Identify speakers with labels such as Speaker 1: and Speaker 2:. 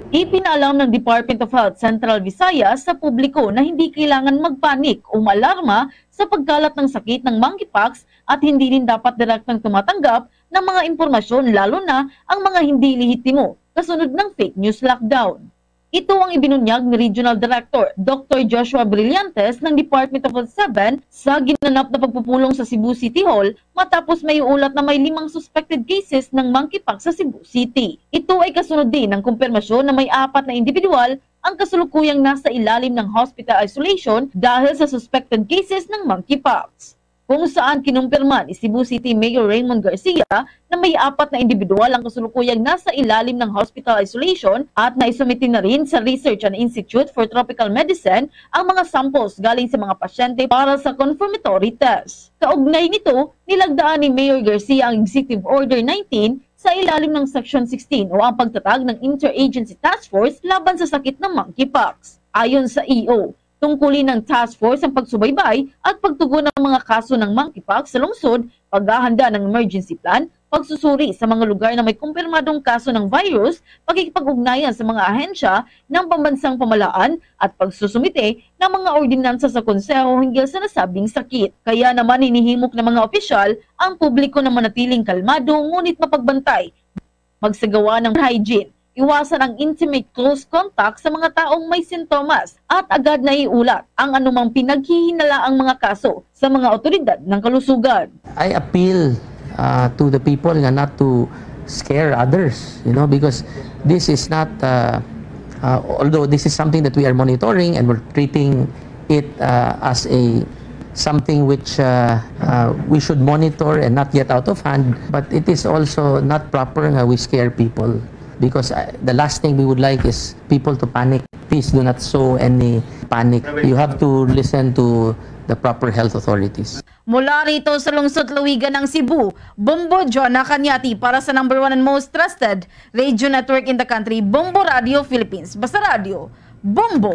Speaker 1: Ipinaalam ng Department of Health Central Visayas sa publiko na hindi kailangan magpanik o malarma sa pagkalat ng sakit ng monkeypox at hindi rin dapat direktang tumatanggap ng mga impormasyon lalo na ang mga hindi lehitimo kasunod ng fake news lockdown. Ito ang ibinunyag ni Regional Director Dr. Joshua Brillantes ng Department of Health 7 sa ginanap na pagpupulong sa Cebu City Hall matapos may ulat na may 5 suspected cases ng monkeypox sa Cebu City. Ito ay kasunod din ng kumpirmasyon na may 4 na individual ang kasulukuyang nasa ilalim ng hospital isolation dahil sa suspected cases ng monkeypox. Kung saan kinumpirma ni Cebu City Mayor Raymond Garcia na may 4 na individual ang kasulukuyang nasa ilalim ng hospital isolation at naisumiti na rin sa Research and Institute for Tropical Medicine ang mga samples galing sa mga pasyente para sa confirmatory test. Kaugnay nito, nilagdaan ni Mayor Garcia ang Executive Order 19 sa ilalim ng Section 16 o ang pagtatag ng Interagency Task Force laban sa sakit ng monkeypox. Ayon sa EO, tungkulin ng task force ang pagsubaybay at pagtugon ng mga kaso ng monkeypox sa lungsod, paghahanda ng emergency plan, pagsusuri sa mga lugar na may kumpirmadong kaso ng virus, pagkikipag-ugnayan sa mga ahensya ng pambansang pamahalaan at pagsusumite ng mga ordinansa sa konseho hinggil sa nasabing sakit. Kaya naman hinihimok ng mga opisyal ang publiko na manatiling kalmado ngunit mapagbantay, magsagawa ng hygiene, iwasan ang intimate close contact sa mga taong may sintomas at agad na iulat ang anumang pinaghihinalaang mga kaso sa mga otoridad ng kalusugan.
Speaker 2: I appeal to the people not to scare others, because this is not, although this is something that we are monitoring and we're treating it as something which we should monitor and not get out of hand, but it is also not proper nga we scare people. Because the last thing we would like is people to panic. Please do not sow any panic. You have to listen to the proper health authorities.
Speaker 1: Mula rito sa lungsod Luigan ng Cebu, Bombo Jonah Cañati para sa #1 and most trusted radio network in the country, Bombo Radio Philippines. Basta Radio, Bombo!